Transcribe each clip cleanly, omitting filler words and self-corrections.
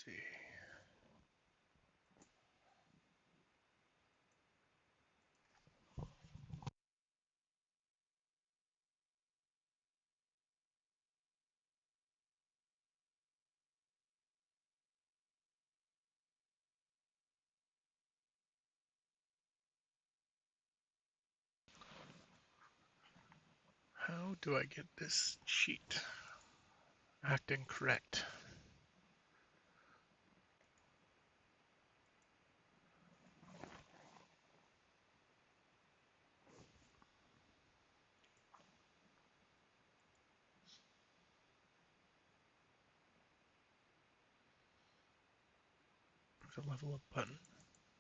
see. How do I get this sheet acting correct? There's a level up button.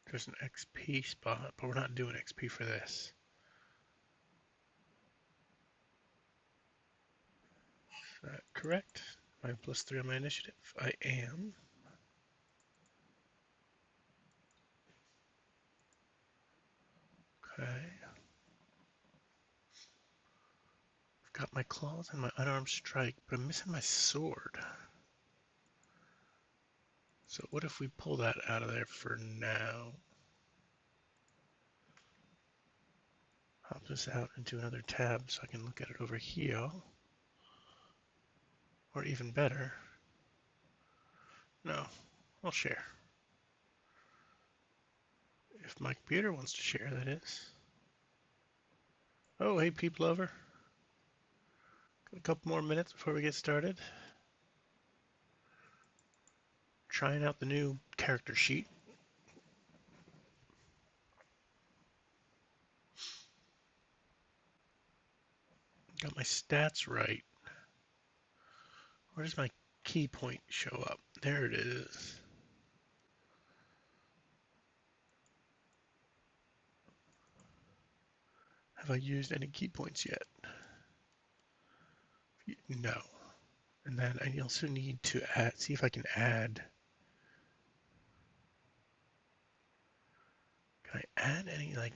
There's an XP spot, but we're not doing XP for this. Is that correct? Am I +3 on my initiative? I am. Okay. I've got my claws and my unarmed strike, but I'm missing my sword. So what if we pull that out of there for now? Hop this out into another tab so I can look at it over here. Or even better, no, I'll share. If my computer wants to share, that is. Oh, hey, people over. Got a couple more minutes before we get started. Trying out the new character sheet. Got my stats right. Where does my key point show up? There it is. Have I used any key points yet? No. And then I also need to add, see if I can add. Can I add any, like,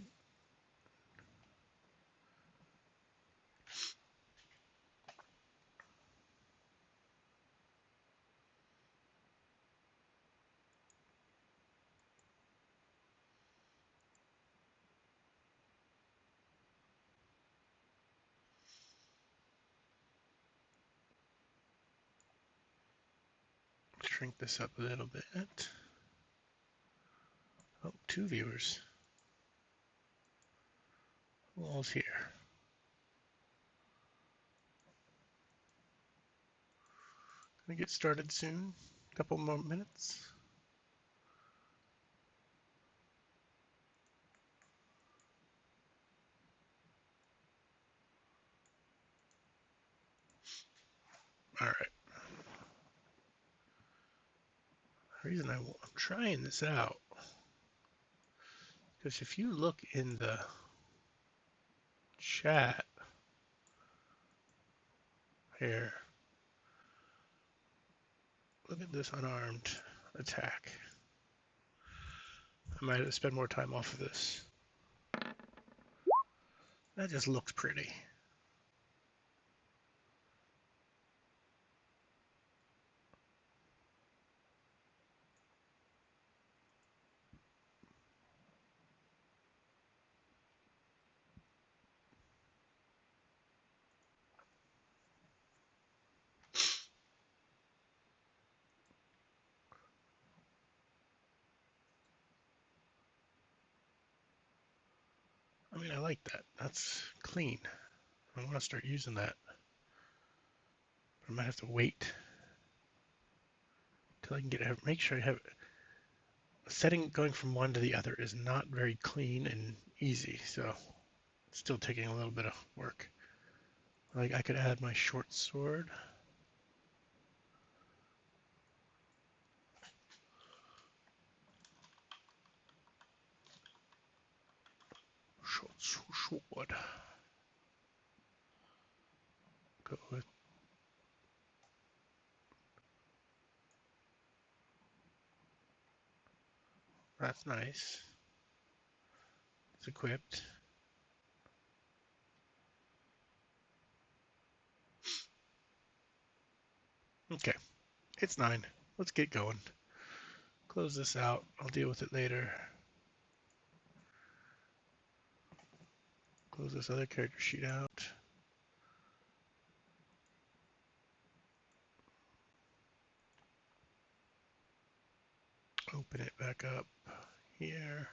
shrink this up a little bit. Oh, 2 viewers. Who all's here? Gonna get started soon. A couple more minutes. All right. The reason I'm trying this out, because if you look in the chat here, look at this unarmed attack. I might spend more time off of this. That just looks pretty. I mean, I like that. That's clean. I want to start using that. But I might have to wait till I can get it. Make sure I have setting going from one to the other is not very clean and easy. So it's still taking a little bit of work. Like I could add my short sword. Short sword. Go with. That's nice. It's equipped. Okay, it's 9. Let's get going. Close this out. I'll deal with it later. Close this other character sheet out. Open it back up here.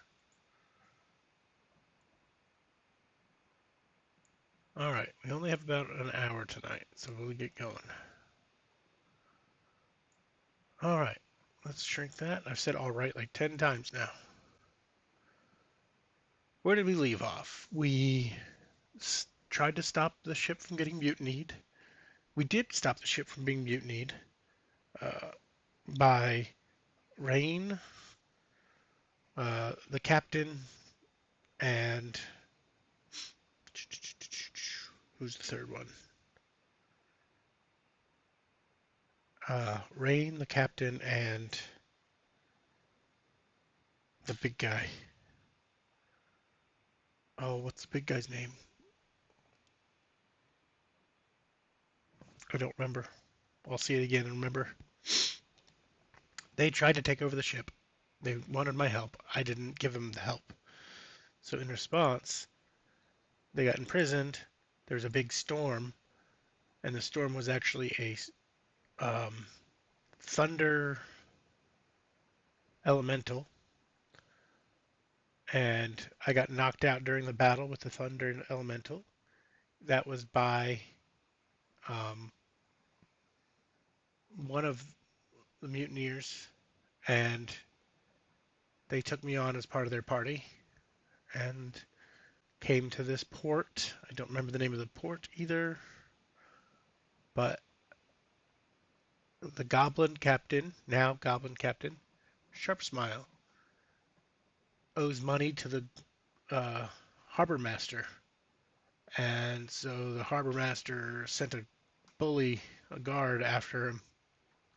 All right, we only have about an hour tonight, so we'll get going. All right, let's shrink that. I've said all right like 10 times now. Where did we leave off? We tried to stop the ship from getting mutinied. We did stop the ship from being mutinied by Rain, the captain, and who's the third one? Rain, the captain, and the big guy. Oh, what's the big guy's name? I don't remember. I'll see it again and remember. They tried to take over the ship. They wanted my help. I didn't give them the help. So in response, they got imprisoned. There was a big storm, and the storm was actually a thunder elemental. And I got knocked out during the battle with the thunder elemental. That was by one of the mutineers, and they took me on as part of their party and came to this port. I don't remember the name of the port either, but the goblin captain, now goblin captain, Sharp Smile, owes money to the harbor master. And so the harbor master sent a bully, a guard after him,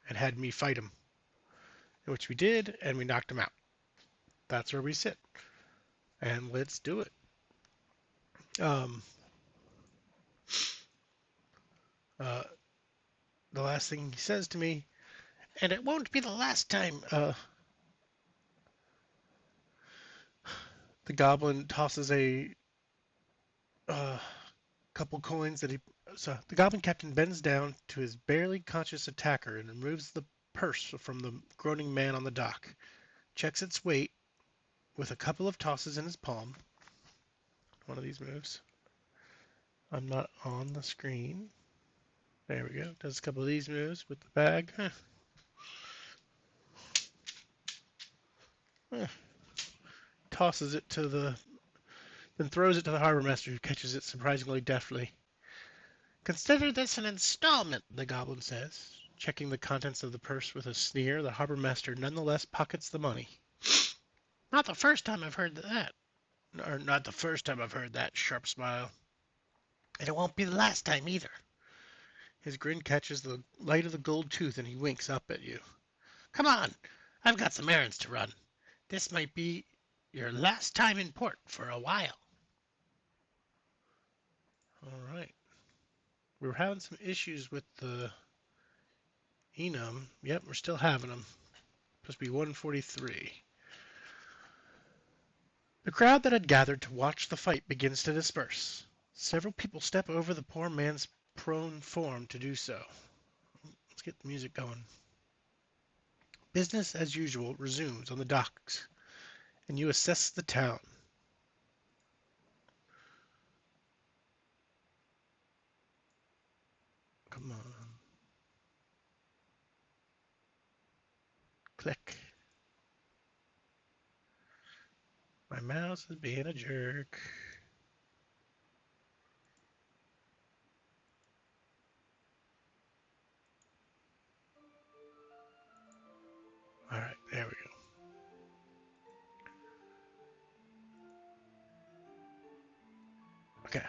and had me fight him, which we did, and we knocked him out. That's where we sit. And let's do it. The last thing he says to me, and it won't be the last time, the goblin tosses a couple coins that he. So the goblin captain bends down to his barely conscious attacker and removes the purse from the groaning man on the dock. Checks its weight with a couple of tosses in his palm. One of these moves. I'm not on the screen. There we go. Does a couple of these moves with the bag. Tosses it to the. Then throws it to the harbor master, who catches it surprisingly deftly. Consider this an installment, the goblin says. Checking the contents of the purse with a sneer, the harbor master nonetheless pockets the money. Not the first time I've heard that. Or not the first time I've heard that, Sharp Smile. And it won't be the last time either. His grin catches the light of the gold tooth and he winks up at you. Come on, I've got some errands to run. This might be your last time in port for a while. All right. We were having some issues with the enum. Yep, we're still having them. Supposed to be 143. The crowd that had gathered to watch the fight begins to disperse. Several people step over the poor man's prone form to do so. Let's get the music going. Business as usual resumes on the docks, and you assess the town. Come on. Click. My mouse is being a jerk. All right, there we go. Okay.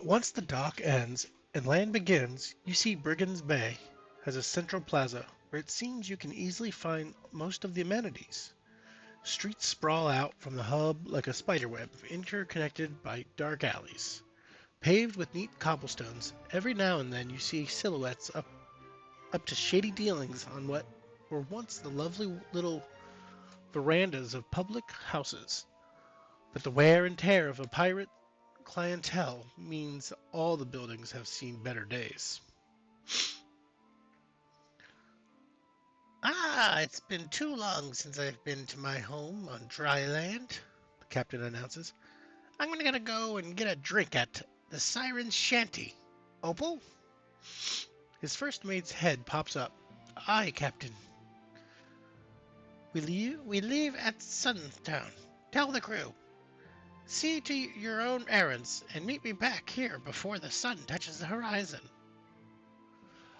Once the dock ends and land begins, you see Brigand's Bay has a central plaza where it seems you can easily find most of the amenities. Streets sprawl out from the hub like a spiderweb, interconnected by dark alleys. Paved with neat cobblestones, every now and then you see silhouettes up to shady dealings on what were once the lovely little verandas of public houses, but the wear and tear of a pirate clientele means all the buildings have seen better days. Ah, it's been too long since I've been to my home on dry land, the captain announces. I'm gonna go and get a drink at the Siren's Shanty. Opal? His first mate's head pops up. Aye, Captain. We leave at sundown. Tell the crew. See to your own errands and meet me back here before the sun touches the horizon.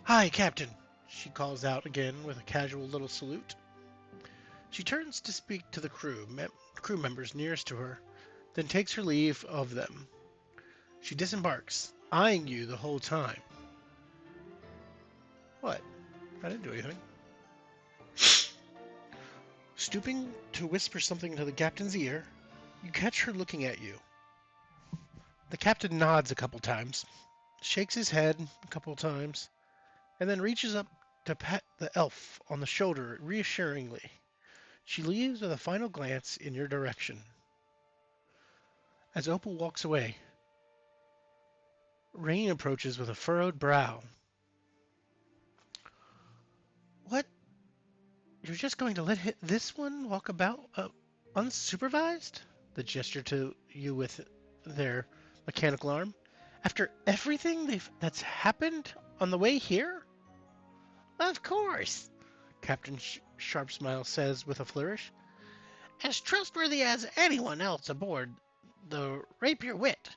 Aye, Captain, she calls out again with a casual little salute. She turns to speak to the crew members nearest to her, then takes her leave of them. She disembarks, eyeing you the whole time. What? I didn't do anything. Stooping to whisper something into the captain's ear, you catch her looking at you. The captain nods a couple times, shakes his head a couple times, and then reaches up to pat the elf on the shoulder reassuringly. She leaves with a final glance in your direction. As Opal walks away, Rain approaches with a furrowed brow. What? You're just going to let this one walk about unsupervised? The gesture to you with their mechanical arm. After everything that's happened on the way here? Of course, Captain Sharpsmile says with a flourish. As trustworthy as anyone else aboard the Rapier Wit.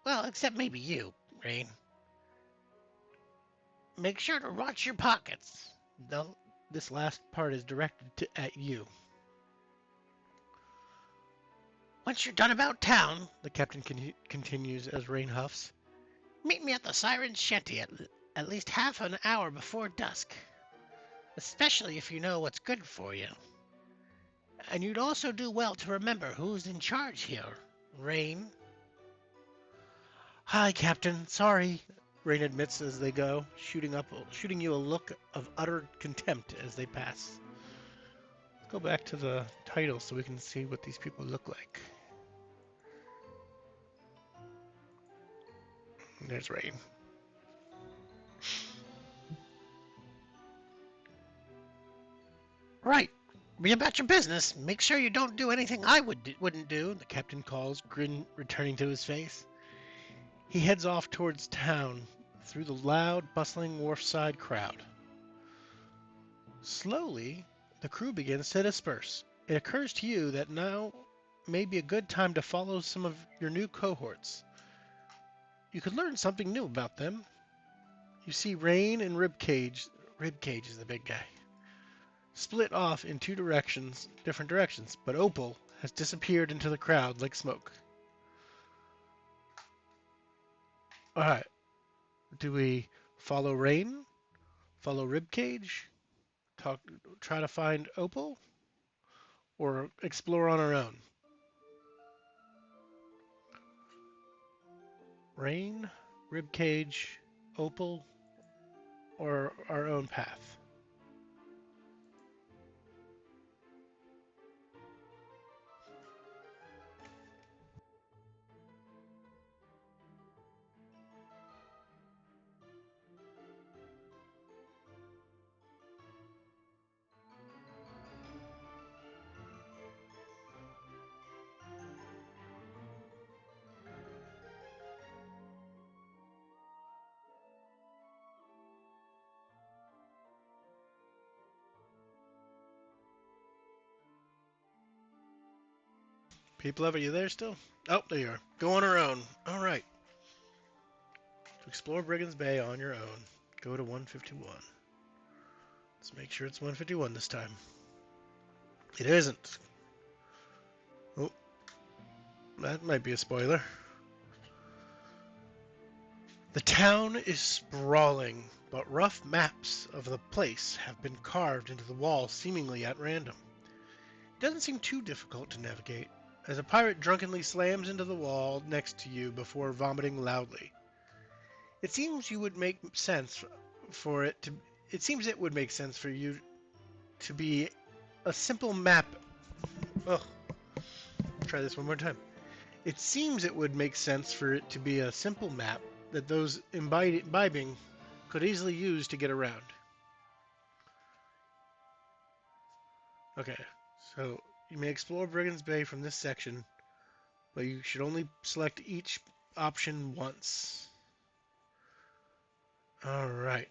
Well, except maybe you, Rain. Make sure to watch your pockets. No, this last part is directed at you. Once you're done about town, the captain continues as Rain huffs, meet me at the Siren's Shanty at least half an hour before dusk. Especially if you know what's good for you. And you'd also do well to remember who's in charge here, Rain. Hi, Captain. Sorry, Rain admits as they go, shooting you a look of utter contempt as they pass. Let's go back to the title so we can see what these people look like. And there's Rain. Right. Be about your business. Make sure you don't do anything I wouldn't do, the captain calls, grin returning to his face. He heads off towards town through the loud, bustling wharfside crowd. Slowly, the crew begins to disperse. It occurs to you that now may be a good time to follow some of your new cohorts. You could learn something new about them. You see Rain and Ribcage. Ribcage is the big guy. Split off in different directions, but Opal has disappeared into the crowd like smoke. Alright, do we follow Rain? Follow Ribcage? Try to find Opal? Or explore on our own? Rain, Ribcage, Opal, or our own path? People, are you there still? Oh, there you are. Go on our own. Alright. To explore Brigand's Bay on your own, go to 151. Let's make sure it's 151 this time. It isn't. Oh, that might be a spoiler. The town is sprawling, but rough maps of the place have been carved into the wall seemingly at random. It doesn't seem too difficult to navigate, as a pirate drunkenly slams into the wall next to you before vomiting loudly. It seems it would make sense for you to be a simple map. Oh, try this one more time. It seems it would make sense for it to be a simple map that those imbibing could easily use to get around. Okay, so you may explore Brigand's Bay from this section, but you should only select each option once. Alright.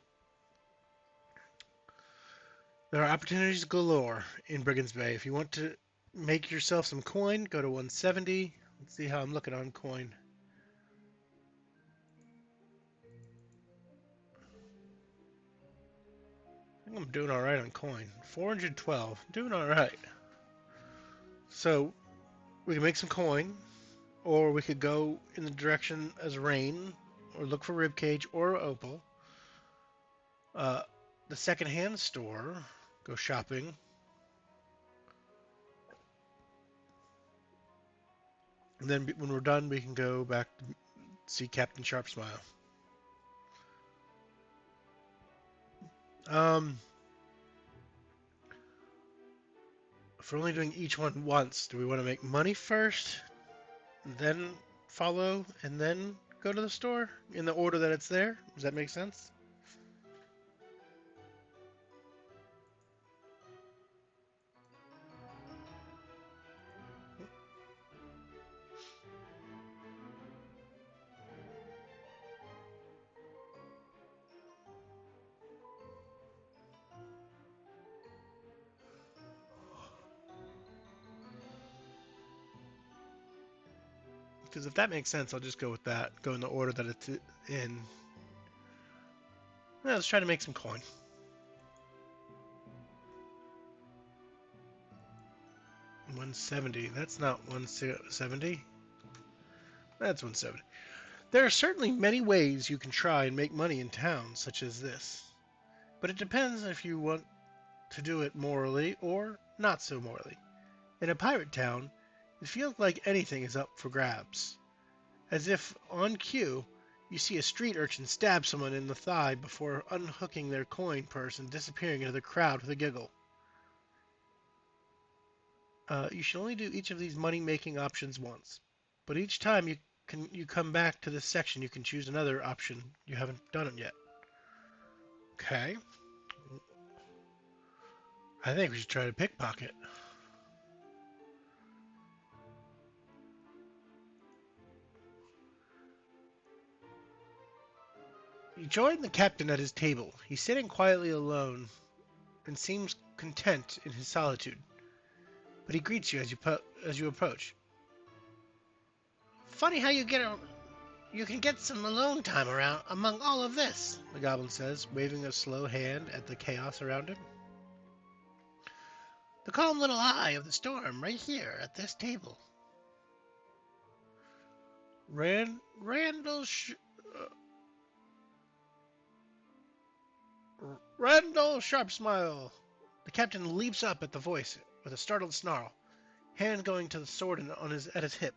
There are opportunities galore in Brigand's Bay. If you want to make yourself some coin, go to 170. Let's see how I'm looking on coin. I think I'm doing alright on coin. 412. Doing alright. So, we can make some coin, or we could go in the direction as rain, or look for ribcage or opal. The second-hand store, go shopping. And then when we're done, we can go back to see Captain Sharp Smile. If we're only doing each one once, do we want to make money first, then follow, and then go to the store in the order that it's there? Does that make sense? Because if that makes sense, I'll just go with that. Go in the order that it's in. Let's try to make some coin. $170. That's not 170. That's 170. There are certainly many ways you can try and make money in towns such as this. But it depends if you want to do it morally or not so morally. In a pirate town, it feels like anything is up for grabs. As if, on cue, you see a street urchin stab someone in the thigh before unhooking their coin purse and disappearing into the crowd with a giggle. You should only do each of these money-making options once. But each time you come back to this section, you can choose another option. You haven't done it yet. Okay. I think we should try to pickpocket. You join the captain at his table. He's sitting quietly alone and seems content in his solitude. But he greets you as you approach. Funny how you can get some alone time around among all of this, the goblin says, waving a slow hand at the chaos around him. The calm little eye of the storm right here at this table. Randall Randall Sharpsmile. The captain leaps up at the voice with a startled snarl, hand going to the sword at his hip.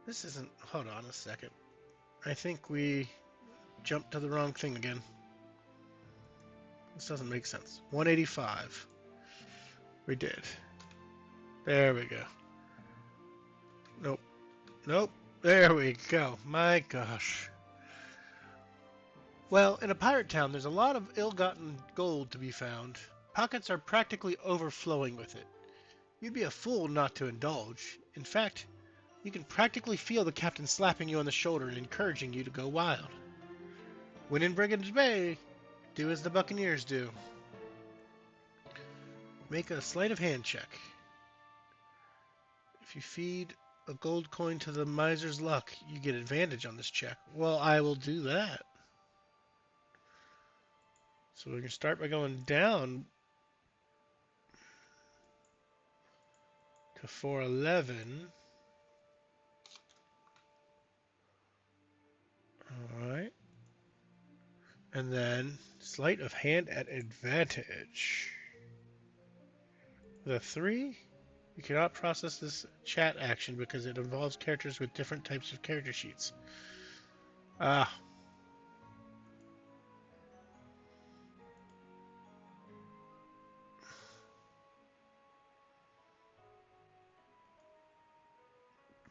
This isn't. Hold on a second. I think we jumped to the wrong thing again. This doesn't make sense. 185. We did. There we go. Nope. Nope. There we go. My gosh. Well, in a pirate town, there's a lot of ill-gotten gold to be found. Pockets are practically overflowing with it. You'd be a fool not to indulge. In fact, you can practically feel the captain slapping you on the shoulder and encouraging you to go wild. When in Brigand's Bay, do as the Buccaneers do. Make a sleight of hand check. If you feed a gold coin to the miser's luck, you get advantage on this check. Well, I will do that. So we can start by going down to 411. Alright. And then sleight of hand at advantage. With a 3, you cannot process this chat action because it involves characters with different types of character sheets. Ah.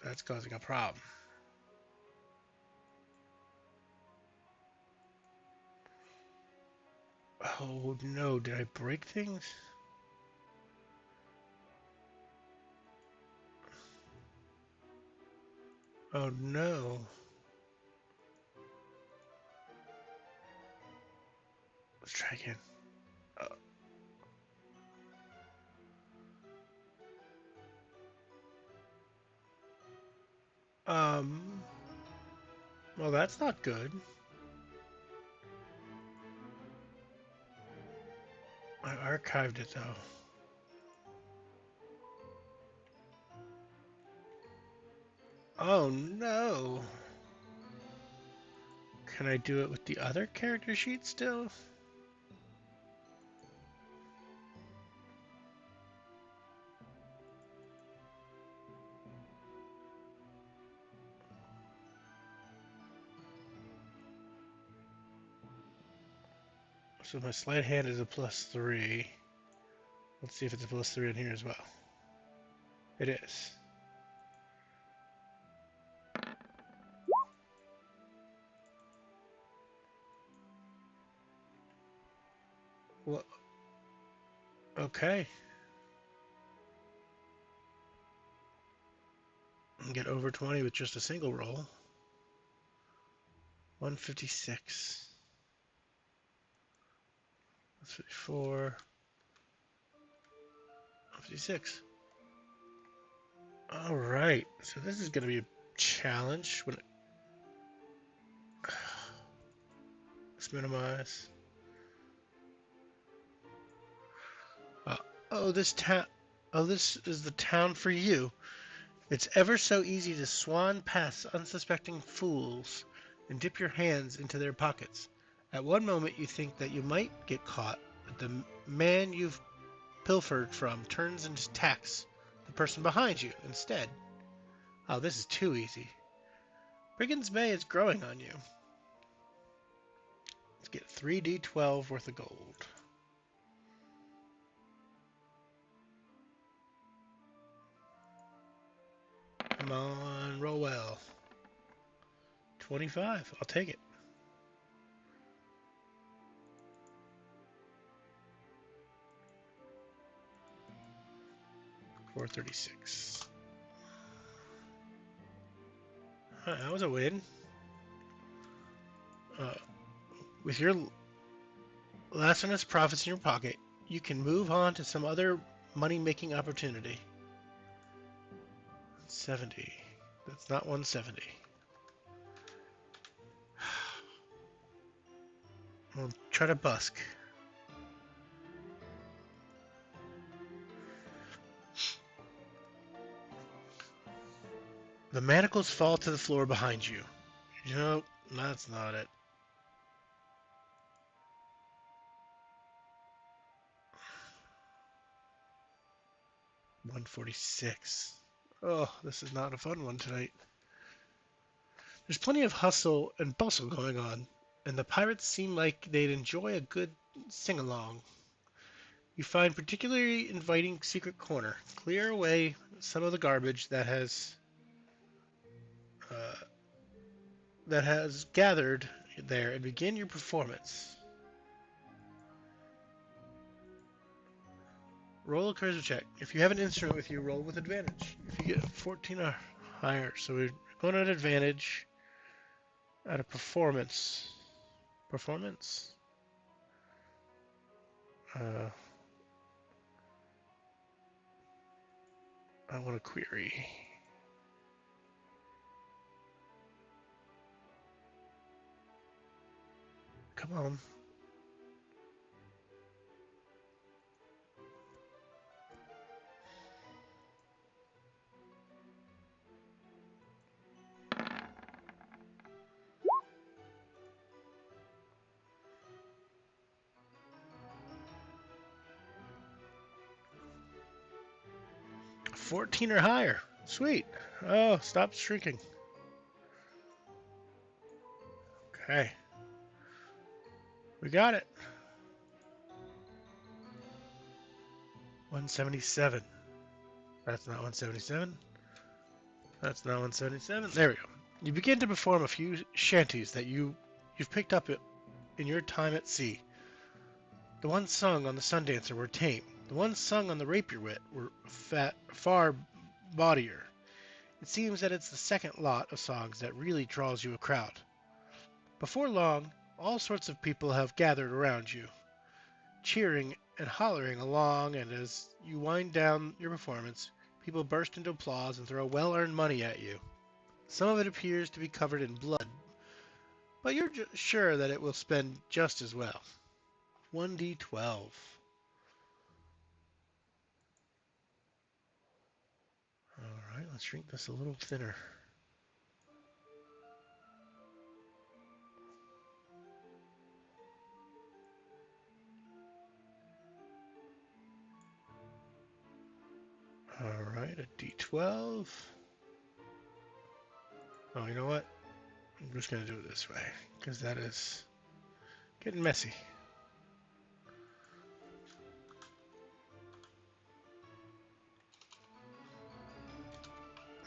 That's causing a problem. Oh no, did I break things? Oh no. Let's try again. Um, well, that's not good. I archived it though. Oh no. Can I do it with the other character sheet still? So my sleight of hand is a +3. Let's see if it's a +3 in here as well. It is. Well, okay. Get over 20 with just a single roll. 156. 154. 156. All right. So this is going to be a challenge. Let's minimize. Uh, oh, this town. Oh, this is the town for you. It's ever so easy to swan past unsuspecting fools and dip your hands into their pockets. At one moment you think that you might get caught, but the man you've pilfered from turns and attacks the person behind you instead. Oh, this is too easy. Brigand's Bay is growing on you. Let's get 3d12 worth of gold. Come on, roll well. 25, I'll take it. 436. That was a win. With your last earnest profits in your pocket, you can move on to some other money-making opportunity. 70. That's not 170. We'll try to busk. The manacles fall to the floor behind you. Nope, that's not it. 146. Oh, this is not a fun one tonight. There's plenty of hustle and bustle going on, and the pirates seem like they'd enjoy a good sing-along. You find particularly inviting secret corner. Clear away some of the garbage uh, that has gathered there and begin your performance. Roll a charisma check. If you have an instrument with you, roll with advantage. If you get 14 or higher, so we're going at advantage at a performance. Performance? I want to query. Come on. $14 or higher. Sweet. Oh, stop shrinking. Okay. We got it. 177. That's not 177. That's now 177. There we go. You begin to perform a few shanties that you've picked up in your time at sea. The ones sung on the Sundancer were tame. The ones sung on the Rapier Wit were far bawdier. It seems that it's the second lot of songs that really draws you a crowd. Before long, all sorts of people have gathered around you, cheering and hollering along, and as you wind down your performance, people burst into applause and throw well-earned money at you. Some of it appears to be covered in blood, but you're sure that it will spend just as well. 1d12. Alright, let's shrink this a little thinner. Alright, a d12. Oh, you know what? I'm just going to do it this way, because that is getting messy.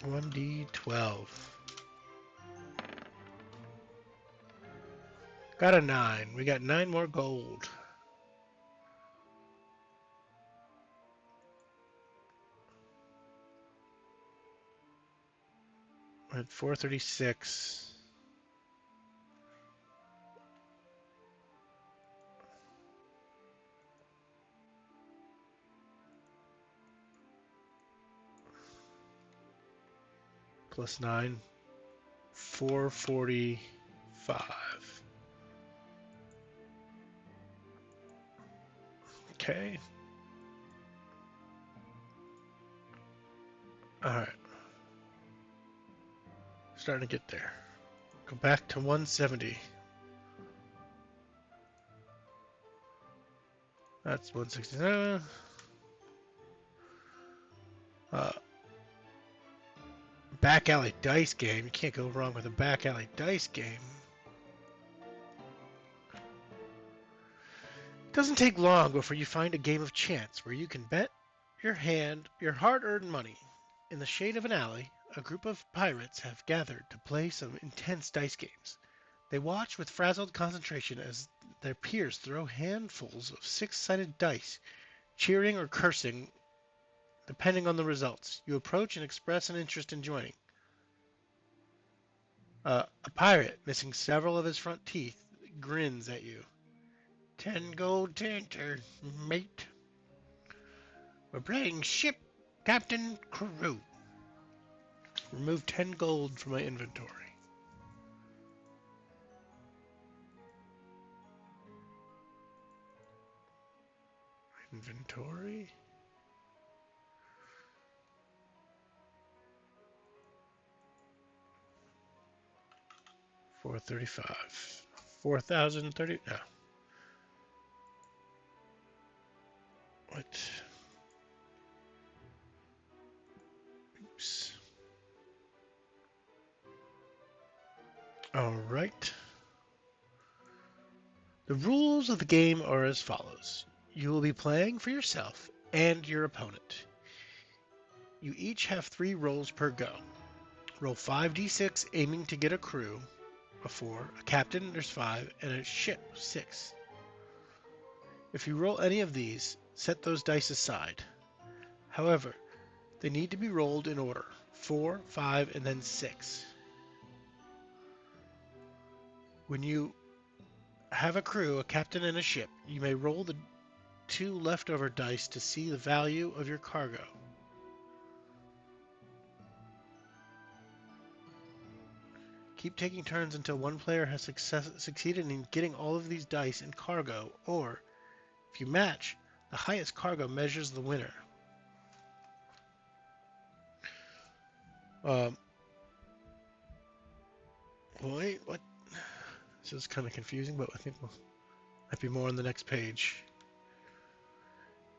1d12. Got a 9. We got 9 more gold. We're at 436. Plus 9. 445. Okay. Alright. Starting to get there. Go back to 170. That's 169. Back alley dice game. You can't go wrong with a back alley dice game. It doesn't take long before you find a game of chance where you can bet your hard-earned money. In the shade of an alley, a group of pirates have gathered to play some intense dice games. They watch with frazzled concentration as their peers throw handfuls of six-sided dice, cheering or cursing depending on the results. You approach and express an interest in joining. A pirate, missing several of his front teeth, grins at you. 10 gold to enter, mate. We're playing ship, captain, crew. Remove 10 gold from my inventory. Inventory? $435. 4,030. No. What? Oops. All right. The rules of the game are as follows. You will be playing for yourself and your opponent. You each have 3 rolls per go. Roll 5d6 aiming to get a crew of 4, a captain there's 5, and a ship 6. If you roll any of these, set those dice aside. However, they need to be rolled in order, 4, 5, and then 6. When you have a crew, a captain, and a ship, you may roll the 2 leftover dice to see the value of your cargo. Keep taking turns until one player has succeeded in getting all of these dice and cargo, or, if you match, the highest cargo measures the winner. Wait, what? This is kind of confusing, but I think might be more on the next page.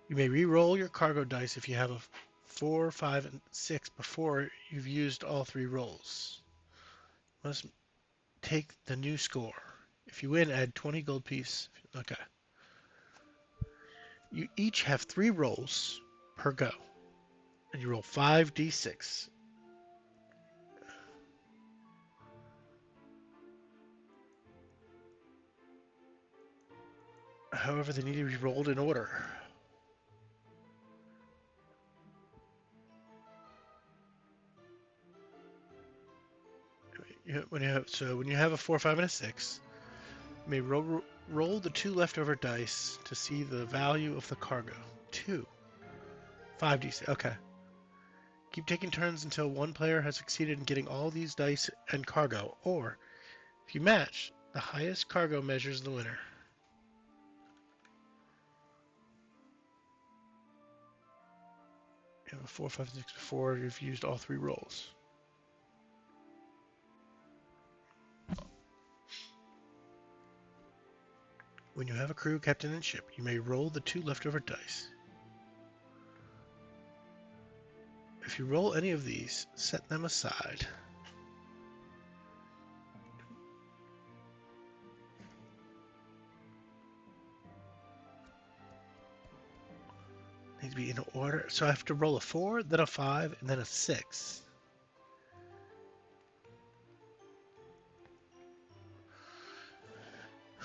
You may re-roll your cargo dice if you have a 4, 5, and 6 before you've used all 3 rolls. You must take the new score. If you win, add 20 gold piece. Okay. You each have 3 rolls per go, and you roll 5d6. However, they need to be rolled in order. When you have a 4, 5, and a 6, you may roll the 2 leftover dice to see the value of the cargo. 2. 5d6. Okay. Keep taking turns until one player has succeeded in getting all these dice and cargo, or if you match, the highest cargo measures the winner. You have a 4, 5, 6 before you've used all 3 rolls. When you have a crew, captain, and ship, you may roll the 2 leftover dice. If you roll any of these, set them aside. Need to be in order. So I have to roll a 4, then a 5, and then a 6.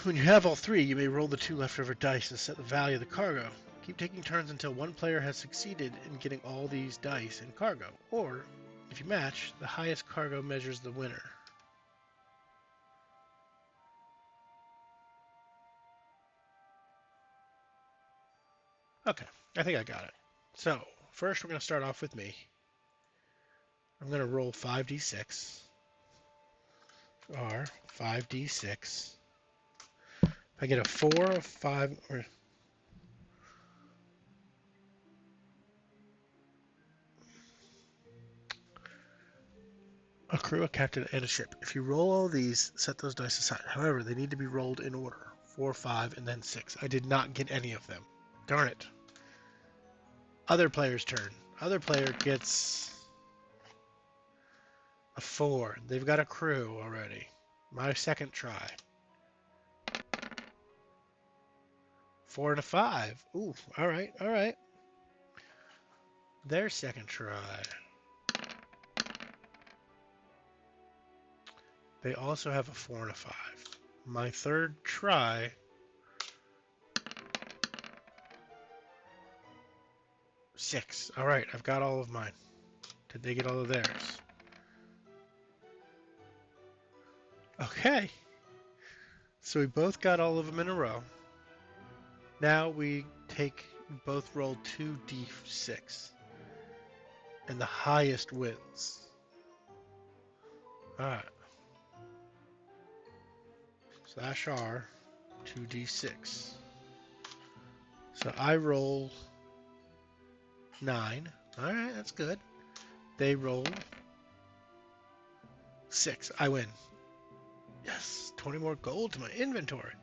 When you have all 3, you may roll the 2 leftover dice and set the value of the cargo. Keep taking turns until one player has succeeded in getting all these dice and cargo. Or, if you match, the highest cargo measures the winner. Okay, I think I got it. So, first we're going to start off with me. I'm going to roll 5d6. Or 5d6. If I get a 4, a 5, or a crew, a captain, and a ship. If you roll all these, set those dice aside. However, they need to be rolled in order. 4, 5, and then 6. I did not get any of them. Darn it. Other player's turn. Other player gets a 4. They've got a crew already. My second try. 4 and a 5. Ooh, alright, alright. Their second try. They also have a 4 and a 5. My third try. 6. Alright, I've got all of mine. Did they get all of theirs? Okay. So we both got all of them in a row. Now we both roll 2d6. And the highest wins. Alright. Slash R, 2d6. So I roll 9. Alright, that's good. They roll 6. I win. Yes, 20 more gold to my inventory.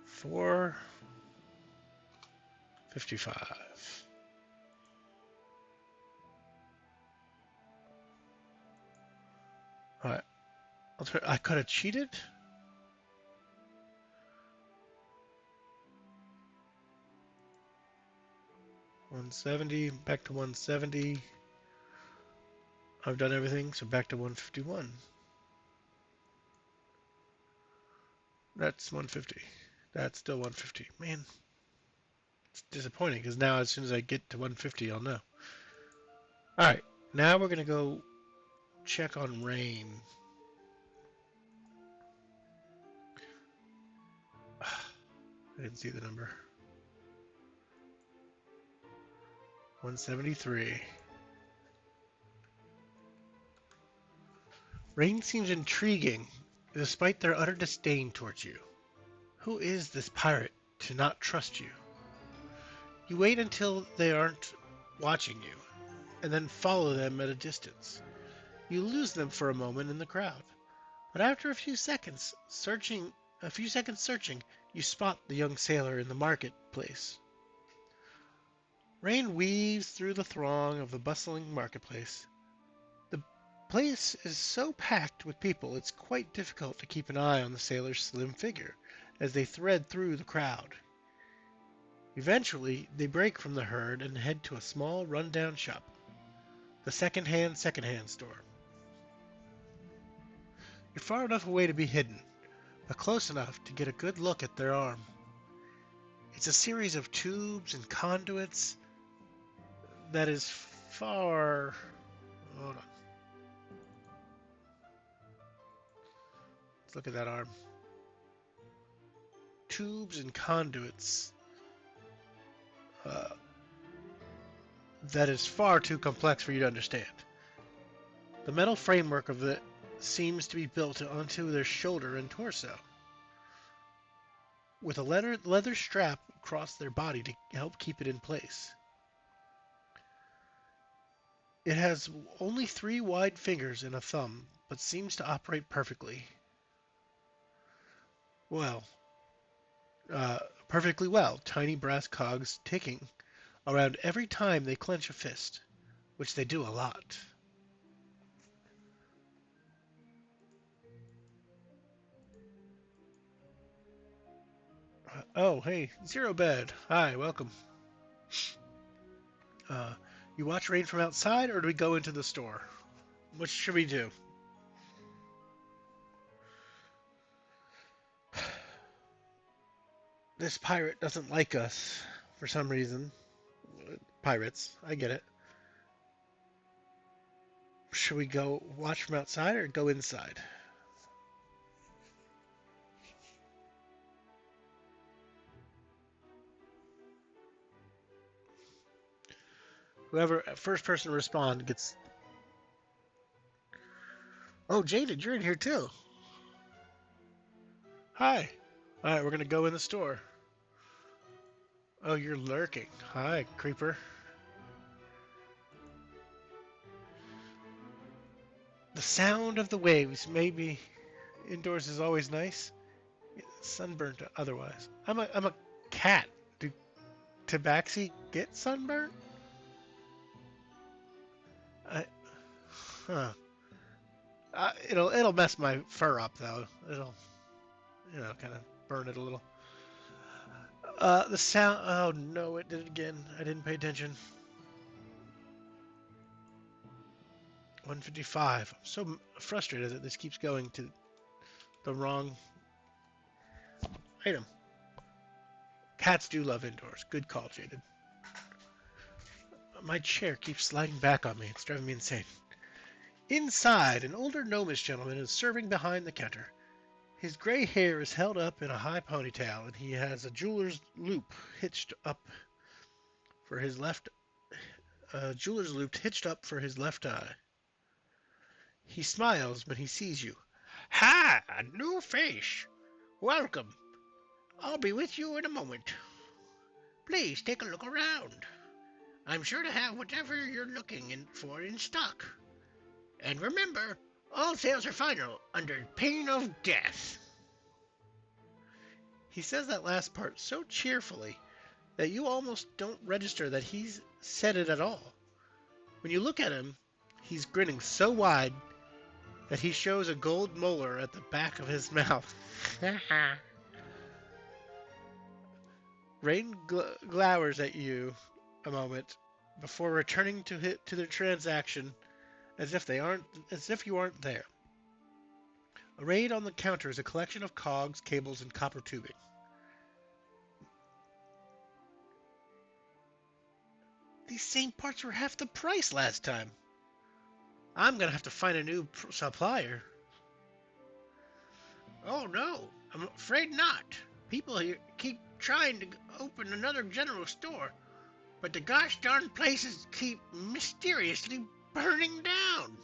455. Alright. I could have cheated. $170, back to 170. I've done everything, so back to 151. That's 150. That's still 150. Man, it's disappointing because now as soon as I get to 150, I'll know. Alright, now we're going to go check on rain. I didn't see the number. 173. Rain seems intriguing, despite their utter disdain towards you. Who is this pirate to not trust you? You wait until they aren't watching you, and then follow them at a distance. You lose them for a moment in the crowd, but after a few seconds searching, you spot the young sailor in the marketplace. Rain weaves through the throng of the bustling marketplace. The place is so packed with people it's quite difficult to keep an eye on the sailor's slim figure as they thread through the crowd. Eventually, they break from the herd and head to a small run-down shop, the second-hand store. You're far enough away to be hidden, but close enough to get a good look at their arm. It's a series of tubes and conduits that is far... Hold on. Let's look at that arm. Tubes and conduits uh, that is far too complex for you to understand. The metal framework of it seems to be built onto their shoulder and torso, with a leather strap across their body to help keep it in place. It has only 3 wide fingers and a thumb, but seems to operate perfectly. Well, uh, perfectly well, tiny brass cogs ticking around every time they clench a fist, which they do a lot. Oh, hey, Zero Bed. Hi, welcome. Uh, you watch rain from outside, or do we go into the store? What should we do? This pirate doesn't like us for some reason. Pirates, I get it. Should we go watch from outside or go inside? Whoever first person to respond gets. Oh, Jaded, you're in here too. Hi. All right, we're gonna go in the store. Oh, you're lurking. Hi, creeper. The sound of the waves, maybe indoors is always nice. Sunburnt otherwise. I'm a cat. Do tabaxi get sunburnt? I, huh. It'll mess my fur up though. It'll kind of burn it a little. The sound. Oh no, it did it again. I didn't pay attention. 155. I'm so frustrated that this keeps going to the wrong item. Cats do love indoors. Good call, Jaded. My chair keeps sliding back on me. It's driving me insane. Inside, an older gnomish gentleman is serving behind the counter. His gray hair is held up in a high ponytail, and he has a jeweler's loop hitched up for his left. Jeweler's loop hitched up for his left eye. He smiles when he sees you. Ha! A new face. Welcome. I'll be with you in a moment. Please take a look around. I'm sure to have whatever you're looking for in stock. And remember, all sales are final under pain of death. He says that last part so cheerfully that you almost don't register that he's said it at all. When you look at him, he's grinning so wide that he shows a gold molar at the back of his mouth. Rain glowers at you a moment before returning to their transaction as if you aren't there. Arrayed on the counter is a collection of cogs, cables, and copper tubing. These same parts were half the price last time. I'm gonna have to find a new supplier. Oh no, I'm afraid not. People here keep trying to open another general store, but the gosh darn places keep mysteriously burning down.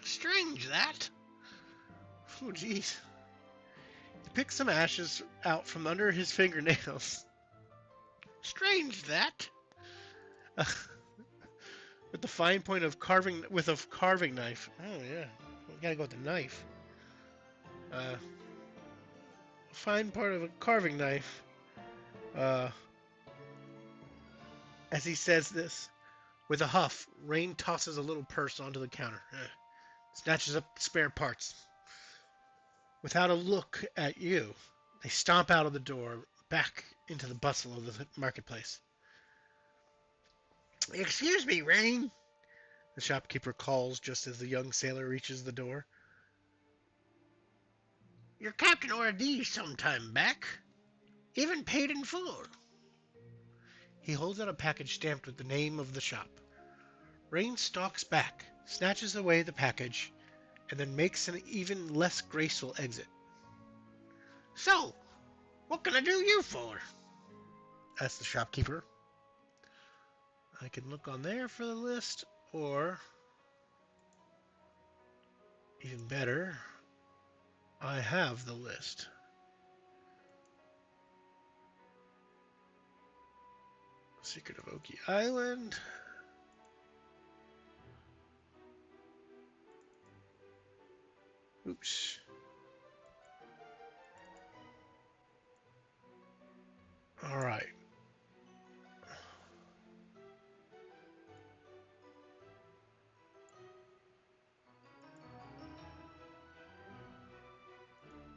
Strange that. Oh jeez. He picks some ashes out from under his fingernails. Strange that. With the fine point of carving with a carving knife. Oh yeah, we gotta go with the knife. Fine part of a carving knife. As he says this, with a huff, Rain tosses a little purse onto the counter, snatches up the spare parts. Without a look at you, they stomp out of the door, back into the bustle of the marketplace. Excuse me, Rain, the shopkeeper calls just as the young sailor reaches the door. Your captain ordered these some time back, even paid in full. He holds out a package stamped with the name of the shop. Rain stalks back, snatches away the package, and then makes an even less graceful exit. So, what can I do you for? Asks the shopkeeper. I can look on there for the list, or, even better, I have the list. Secret of Oki Island. Oops. Alright.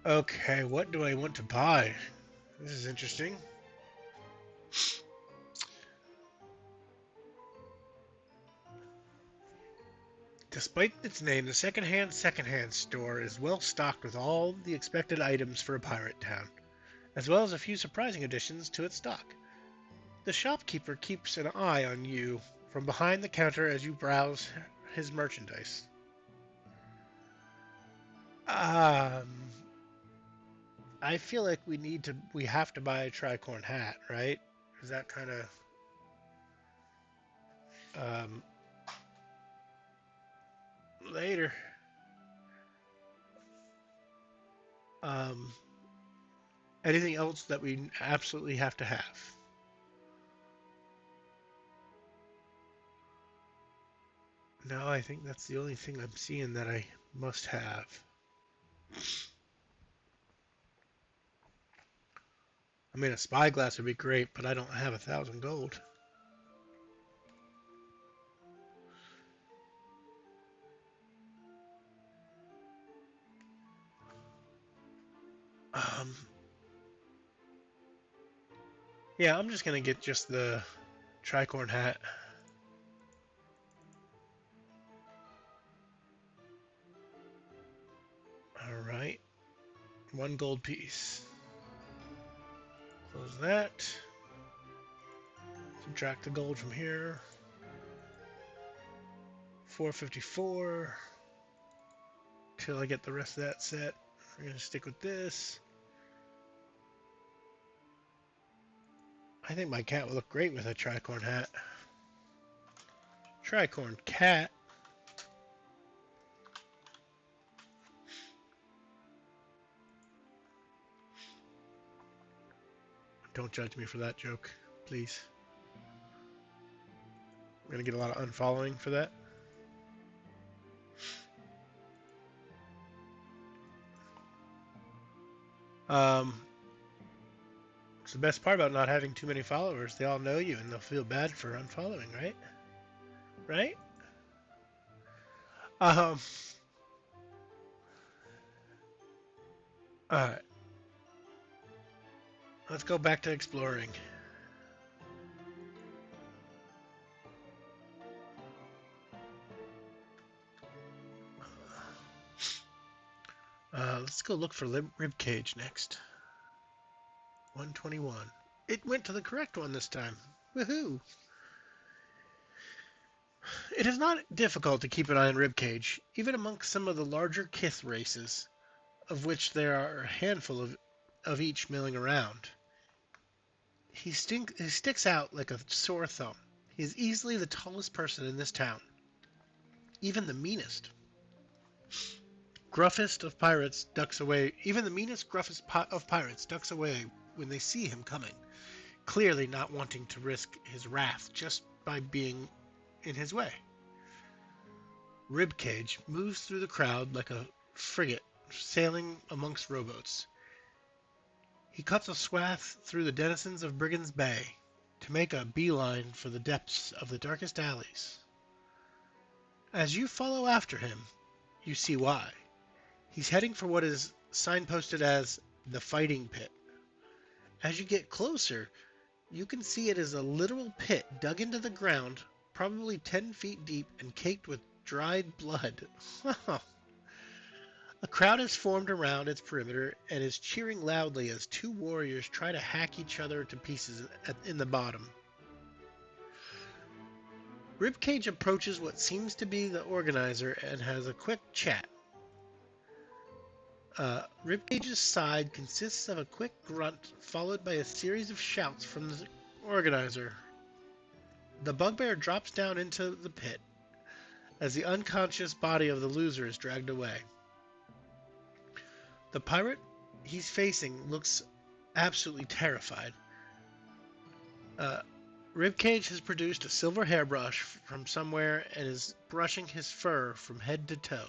Okay, what do I want to buy? This is interesting. Despite its name, the secondhand store is well stocked with all the expected items for a pirate town, as well as a few surprising additions to its stock. The shopkeeper keeps an eye on you from behind the counter as you browse his merchandise. Um, I feel like we have to buy a tricorn hat, right? Is that kind of um, later? Um, Anything else that we absolutely have to have? No, I think that's the only thing I'm seeing that I must have. I mean, a spyglass would be great, but I don't have 1,000 gold. Um, yeah, I'm just gonna get just the tricorn hat. All right, 1 gold piece. Close that. Subtract the gold from here. 454. Till I get the rest of that set. I'm gonna stick with this. I think my cat would look great with a tricorn hat. Tricorn cat. Don't judge me for that joke, please. I'm gonna get a lot of unfollowing for that. It's the best part about not having too many followers. They all know you and they'll feel bad for unfollowing, right? Right? Um, alright. Let's go back to exploring. Let's go look for ribcage next. 121. It went to the correct one this time. Woohoo! It is not difficult to keep an eye on ribcage, even amongst some of the larger kith races, of which there are a handful of each milling around. He sticks out like a sore thumb. He is easily the tallest person in this town, even the meanest. Gruffest of pirates ducks away. Even the meanest, gruffest of pirates ducks away when they see him coming, clearly not wanting to risk his wrath just by being in his way. Ribcage moves through the crowd like a frigate sailing amongst rowboats. He cuts a swath through the denizens of Brigand's Bay to make a beeline for the depths of the darkest alleys. As you follow after him, you see why. He's heading for what is signposted as the fighting pit. As you get closer, you can see it is a literal pit dug into the ground, probably 10 feet deep and caked with dried blood. A crowd has formed around its perimeter and is cheering loudly as two warriors try to hack each other to pieces in the bottom. Ribcage approaches what seems to be the organizer and has a quick chat. Ribcage's side consists of a quick grunt followed by a series of shouts from the organizer. The bugbear drops down into the pit as the unconscious body of the loser is dragged away. The pirate he's facing looks absolutely terrified. Ribcage has produced a silver hairbrush from somewhere and is brushing his fur from head to toe,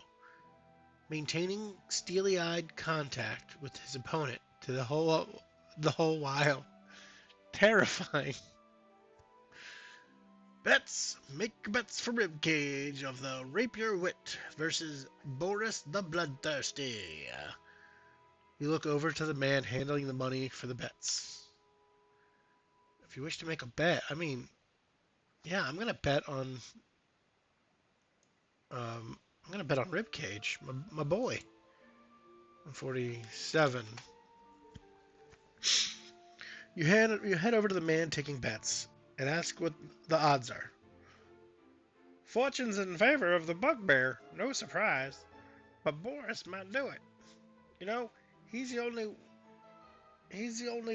maintaining steely-eyed contact with his opponent to the whole while. Terrifying. Bets. Make bets for Ribcage of the Rapier Wit versus Boris the Bloodthirsty. You look over to the man handling the money for the bets. If you wish to make a bet, yeah, I'm gonna bet on Ribcage, my boy. 47. You head over to the man taking bets and ask what the odds are. Fortune's in favor of the bugbear, no surprise, but Boris might do it. You know, he's the only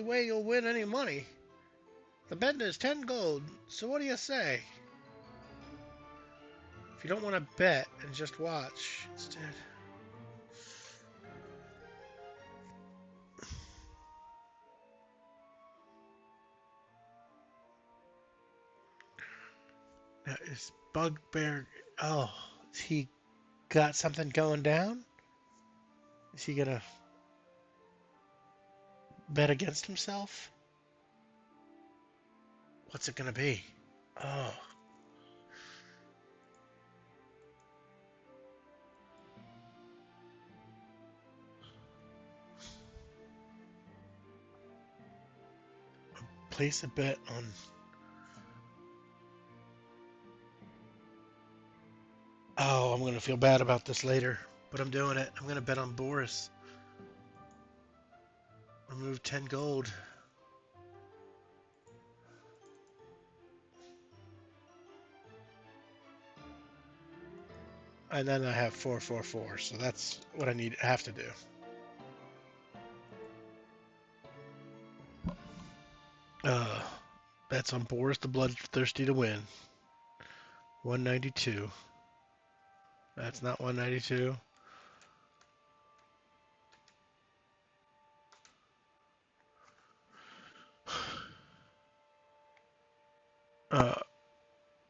way you'll win any money. The bet is 10 gold, so what do you say? If you don't want to bet and just watch instead. Now, is Bugbear... Oh, is he got something going down? Is he gonna bet against himself? What's it gonna be? Oh. Place a bet on... Oh, I'm gonna feel bad about this later, but I'm doing it. I'm gonna bet on Boris. Remove 10 gold. And then I have 444, so that's what I have to do. Bets on Boris the Bloodthirsty to win. 192. That's not 192.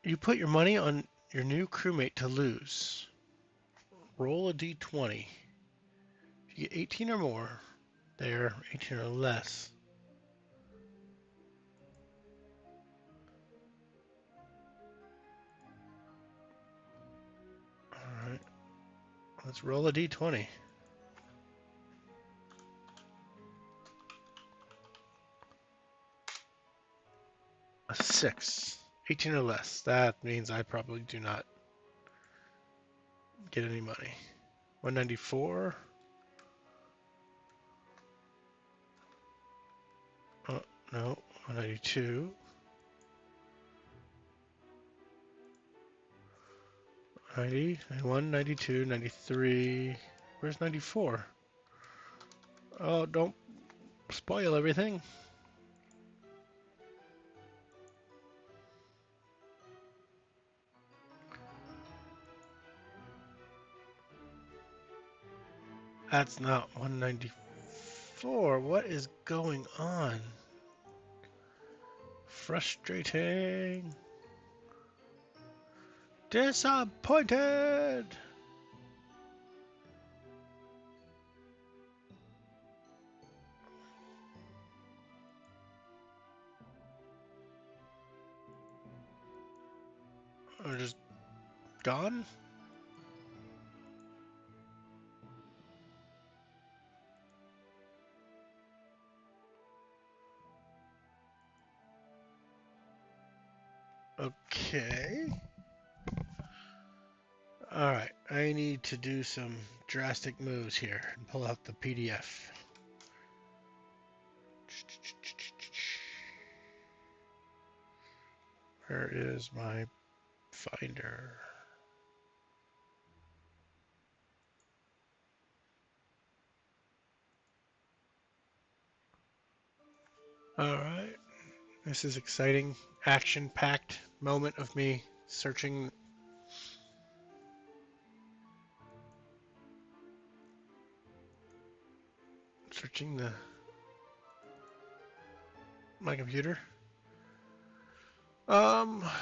You put your money on your new crewmate to lose. Roll a d20. If you get 18 or more, there, 18 or less. Alright. Let's roll a d20. A 6. 18 or less. That means I probably do not get any money. 194. Oh, no. 192. 90, 91, 92, 93. Where's 94? Oh, don't spoil everything. That's not 194. What is going on? Frustrating. Disappointed. Or just gone? Okay. Alright, I need to do some drastic moves here and pull out the PDF. Where is my finder? All right. This is exciting, action-packed moment of me searching my computer.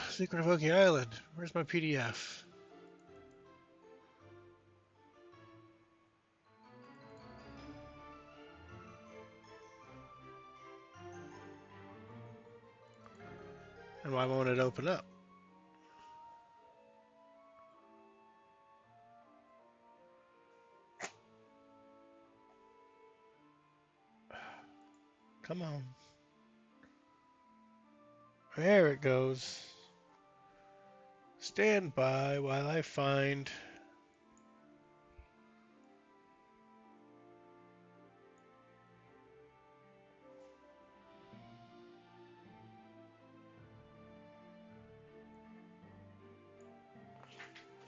Secret of Oki Island. Where's my PDF? And why won't it open up? Come on. There it goes. Stand by while I find...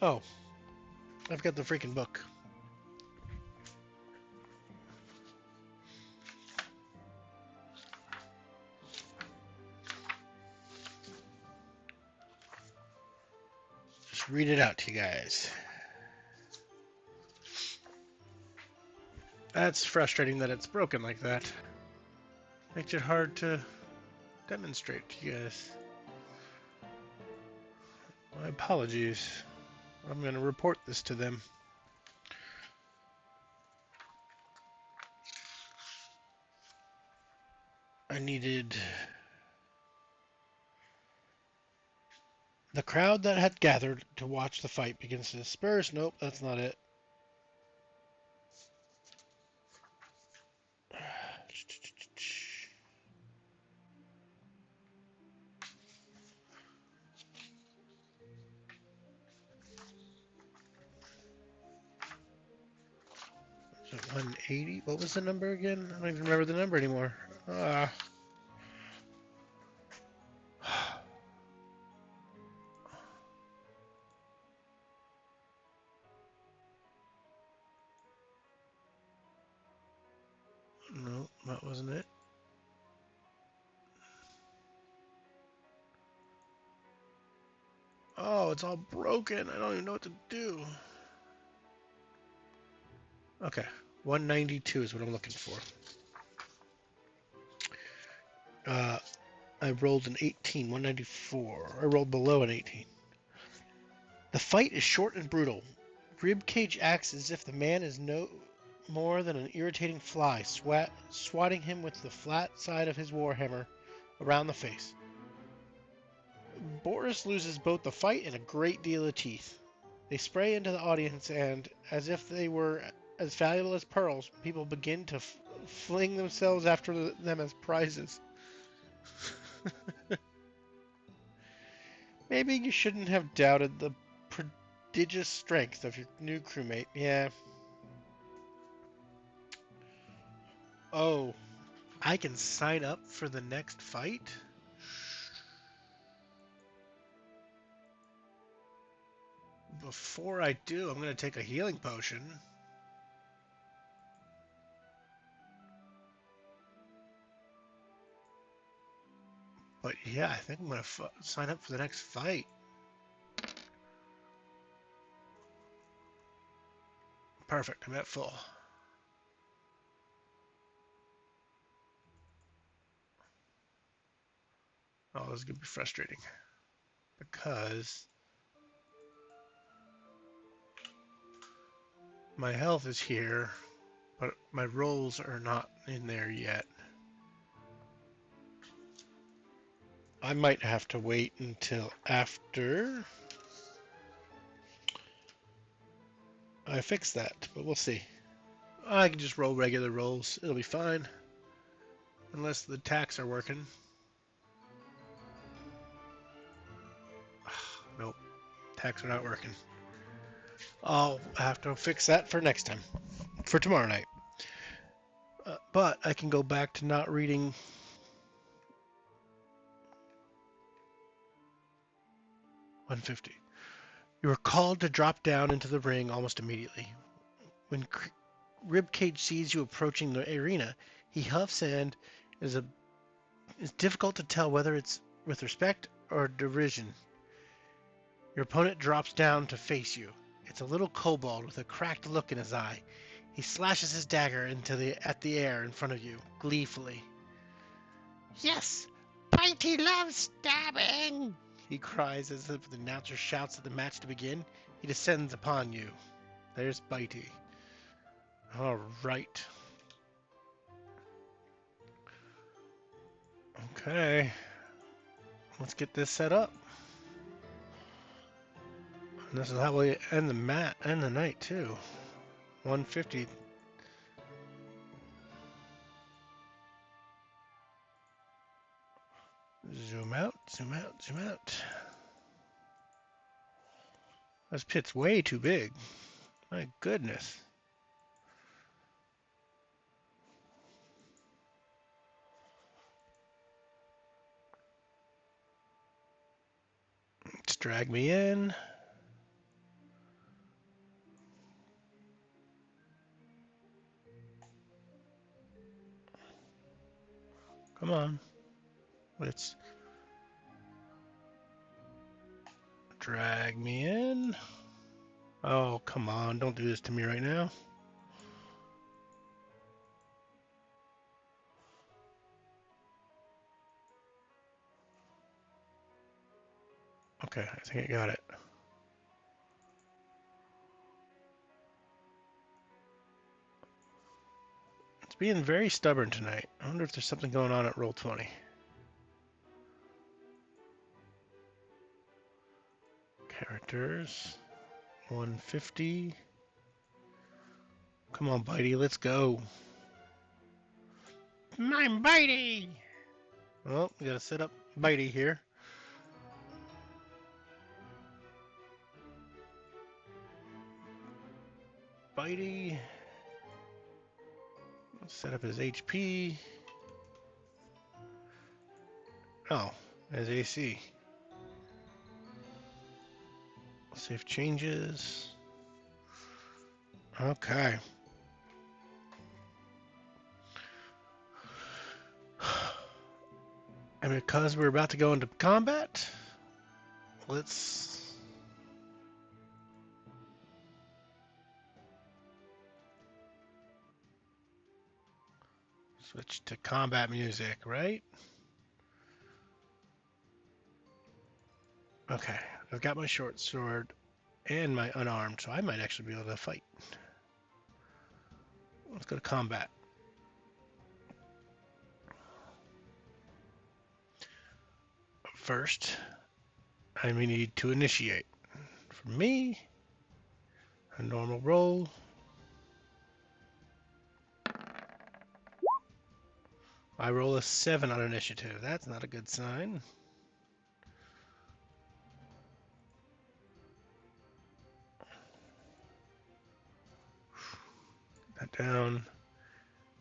Oh, I've got the freaking book. Just read it out to you guys. That's frustrating that it's broken like that. Makes it hard to demonstrate to you guys. My apologies. I'm going to report this to them. I needed... The crowd that had gathered to watch the fight begins to disperse. Nope, that's not it. So 180? What was the number again? I don't even remember the number anymore. No, that wasn't it. Oh, it's all broken. I don't even know what to do. Okay, 192 is what I'm looking for. I rolled an 18, 194. I rolled below an 18. The fight is short and brutal. Ribcage acts as if the man is no more than an irritating fly, swatting him with the flat side of his warhammer around the face. Boris loses both the fight and a great deal of teeth. They spray into the audience, and, as if they were as valuable as pearls, people begin to fling themselves after them as prizes. Maybe you shouldn't have doubted the prodigious strength of your new crewmate. Yeah. Oh, I can sign up for the next fight? Before I do, I'm going to take a healing potion. But yeah, I think I'm going to sign up for the next fight. Perfect, I'm at full. Oh, this is going to be frustrating. Because my health is here, but my rolls are not in there yet. I might have to wait until after I fix that, but we'll see. I can just roll regular rolls. It'll be fine. Unless the attacks are working. Nope. Attacks are not working. I'll have to fix that for next time, for tomorrow night. But I can go back to not reading 150. You are called to drop down into the ring almost immediately. When Ribcage sees you approaching the arena, he huffs and it's difficult to tell whether it's with respect or derision. Your opponent drops down to face you. It's a little kobold with a cracked look in his eye. He slashes his dagger at the air in front of you, gleefully. Yes, Bitey loves stabbing, he cries as if the announcer shouts at the match to begin. He descends upon you. There's Bitey. All right. Okay. Let's get this set up. And this is how we end the night too. 150. Zoom out, zoom out, zoom out. This pit's way too big. My goodness. Let's drag me in. Come on. Let's drag me in. Oh, come on. Don't do this to me right now. Okay, I think I got it. It's being very stubborn tonight. I wonder if there's something going on at Roll20. Characters. 150. Come on, Bitey, let's go. I'm Bitey! Well, we gotta set up Bitey here. Bitey. Let's set up his HP. Oh, his AC. Save changes. Okay. And because we're about to go into combat, let's switch to combat music, right? Okay, I've got my short sword and my unarmed, so I might actually be able to fight. Let's go to combat. First, I may need to initiate. For me, a normal roll. I roll a 7 on initiative. That's not a good sign. That down.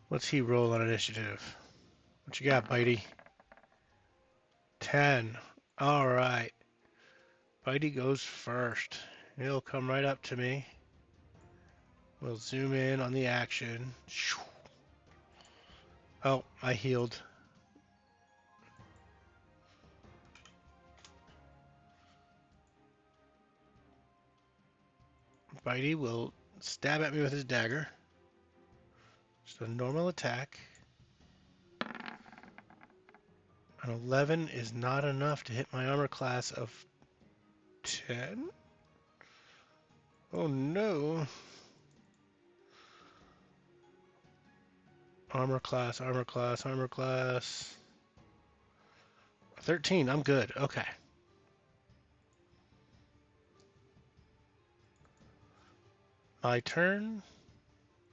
What's he roll on initiative? What you got, Bitey? 10. All right. Bitey goes first. He'll come right up to me. We'll zoom in on the action. Oh, I healed. Bitey will stab at me with his dagger. Just a normal attack. An 11 is not enough to hit my armor class of 10. Oh no. Armor class, armor class, armor class. 13, I'm good. Okay. My turn.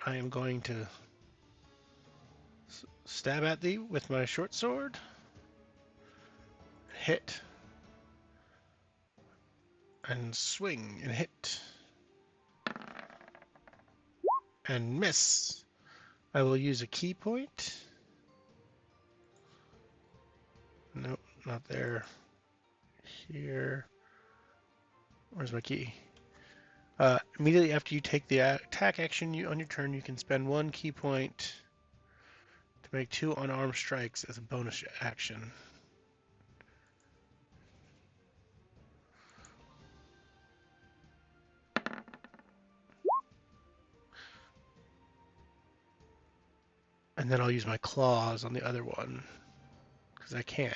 I am going to stab at thee with my short sword. Hit. And swing and hit. And miss. I will use a key point. Nope, not there. Here. Where's my key? Immediately after you take the attack action on your turn, you can spend 1 key point to make 2 unarmed strikes as a bonus action. And then I'll use my claws on the other one, because I can.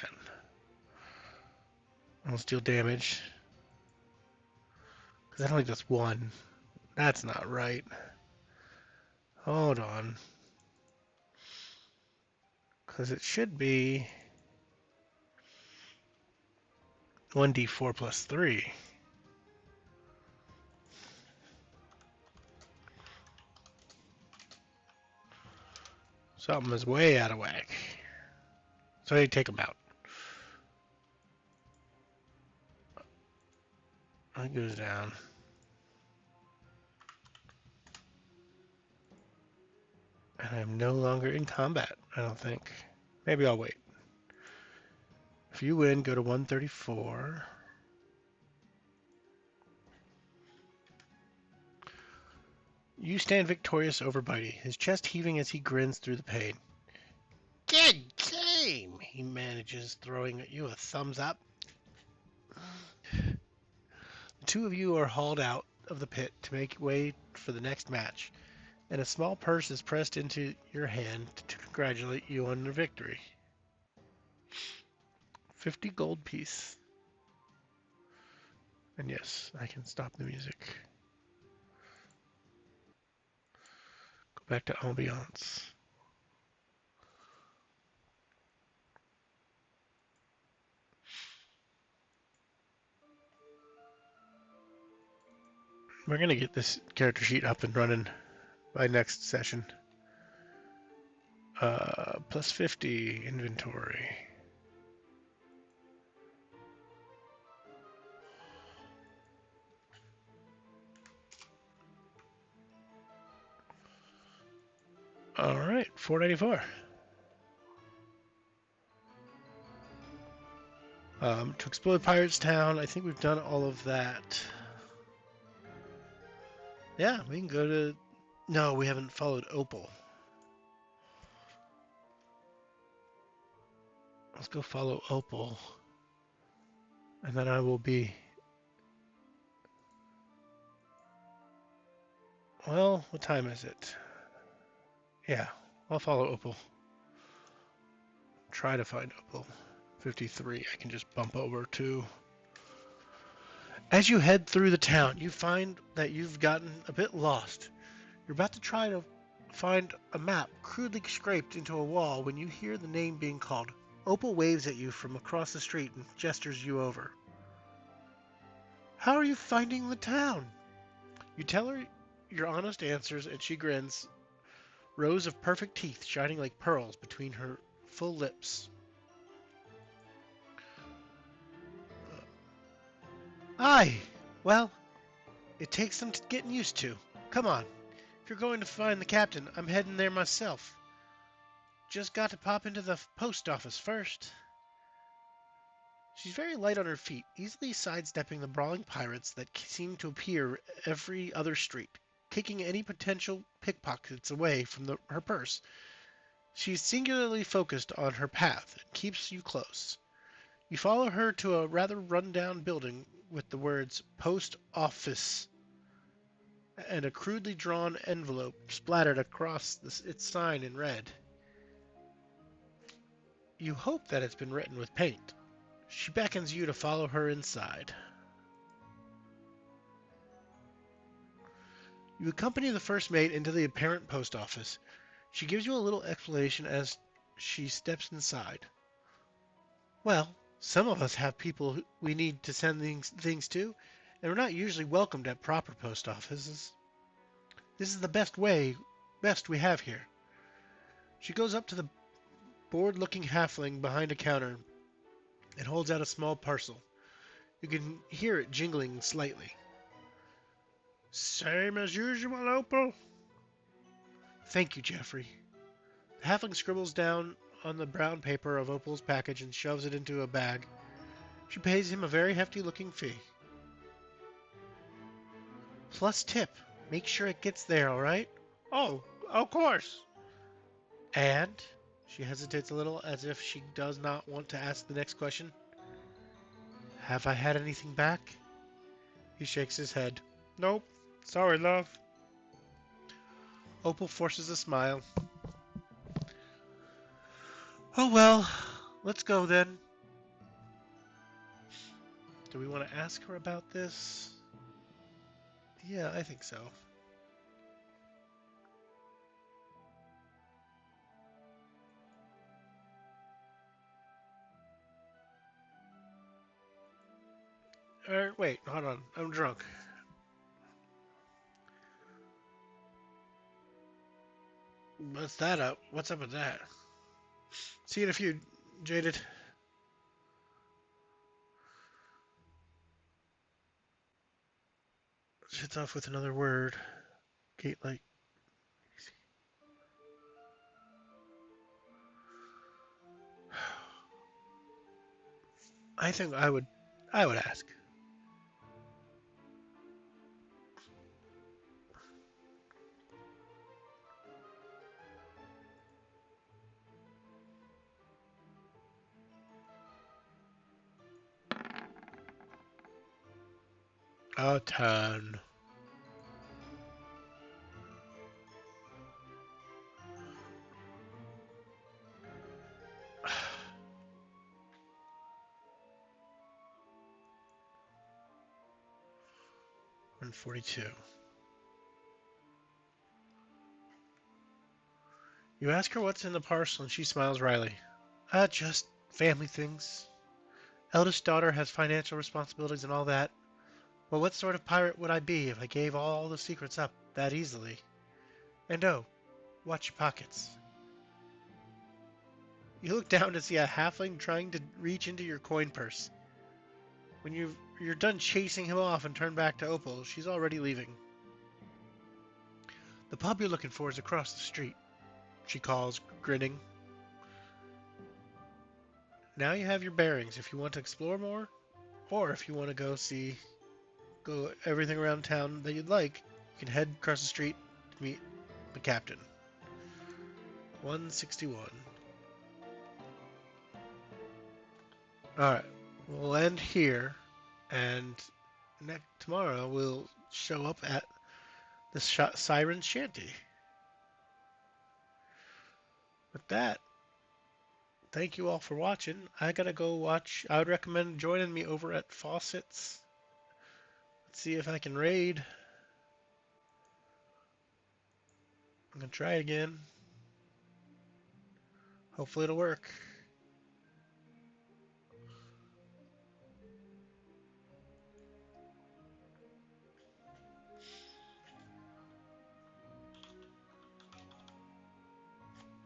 I'll deal damage. Because I don't think that's 1. That's not right. Hold on. Because it should be 1d4 plus 3. Something is way out of whack. So I take them out. That goes down. And I'm no longer in combat, I don't think. Maybe I'll wait. If you win, go to 134. You stand victorious over Bitey, his chest heaving as he grins through the pain. Good game! He manages, throwing at you a thumbs up. The two of you are hauled out of the pit to make way for the next match, and a small purse is pressed into your hand to congratulate you on your victory. 50 gold piece. And yes, I can stop the music. Go back to ambiance. We're going to get this character sheet up and running by next session. Plus 50 inventory. All right, 494. To explore Pirates Town, I think we've done all of that. Yeah, we can go to... No, we haven't followed Opal. Let's go follow Opal. And then I will be... Well, what time is it? Yeah, I'll follow Opal. Try to find Opal. 53, I can just bump over to... As you head through the town, you find that you've gotten a bit lost. You're about to try to find a map crudely scraped into a wall when you hear the name being called. Opal waves at you from across the street and gestures you over. How are you finding the town? You tell her your honest answers and she grins, rows of perfect teeth shining like pearls between her full lips. Aye, well, it takes some getting used to. Come on, if you're going to find the captain, I'm heading there myself. Just got to pop into the post office first. She's very light on her feet, easily sidestepping the brawling pirates that seem to appear every other street, kicking any potential pickpockets away from her purse. She's singularly focused on her path and keeps you close. You follow her to a rather run-down building with the words Post Office and a crudely drawn envelope splattered across its sign in red. You hope that it's been written with paint. She beckons you to follow her inside. You accompany the first mate into the apparent post office. She gives you a little explanation as she steps inside. Well, some of us have people we need to send things to, and we're not usually welcomed at proper post offices. This is the best we have here. She goes up to the bored-looking halfling behind a counter and holds out a small parcel. You can hear it jingling slightly. Same as usual, Opal? Thank you, Jeffrey. The halfling scribbles down on the brown paper of Opal's package and shoves it into a bag. She pays him a very hefty-looking fee. Plus tip. Make sure it gets there, all right? Oh, of course. And she hesitates a little as if she does not want to ask the next question. Have I had anything back? He shakes his head. Nope. Sorry, love. Opal forces a smile. Oh well, let's go then. Do we want to ask her about this? Yeah, I think so. Wait, hold on. I'm drunk. What's that up? What's up with that? See you in a few, Jaded. Shits off with another word. Gate like. I think I would ask. A 10. And 42. You ask her what's in the parcel and she smiles wryly. Just family things. Eldest daughter has financial responsibilities and all that. Well, what sort of pirate would I be if I gave all the secrets up that easily? And oh, watch your pockets. You look down to see a halfling trying to reach into your coin purse. When you're done chasing him off and turn back to Opal, she's already leaving. The pub you're looking for is across the street, she calls, grinning. Now you have your bearings if you want to explore more, or if you want to go everything around town that you'd like, you can head across the street to meet the captain. 161. Alright, we'll end here, and tomorrow we'll show up at the Siren Shanty. With that, thank you all for watching. I gotta go watch. I would recommend joining me over at Faucets. Let's see if I can raid. I'm gonna try it again. Hopefully it'll work.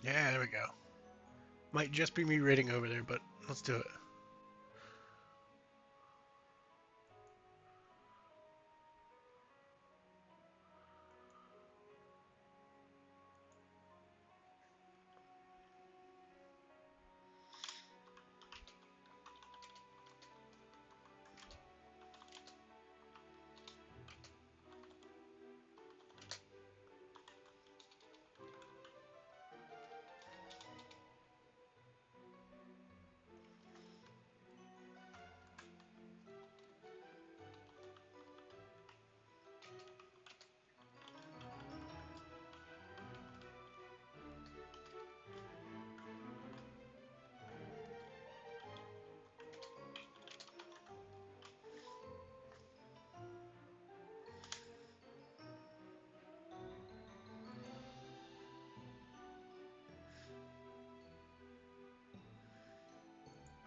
Yeah, there we go. Might just be me raiding over there, but let's do it.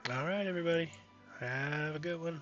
Alright, everybody. Have a good one.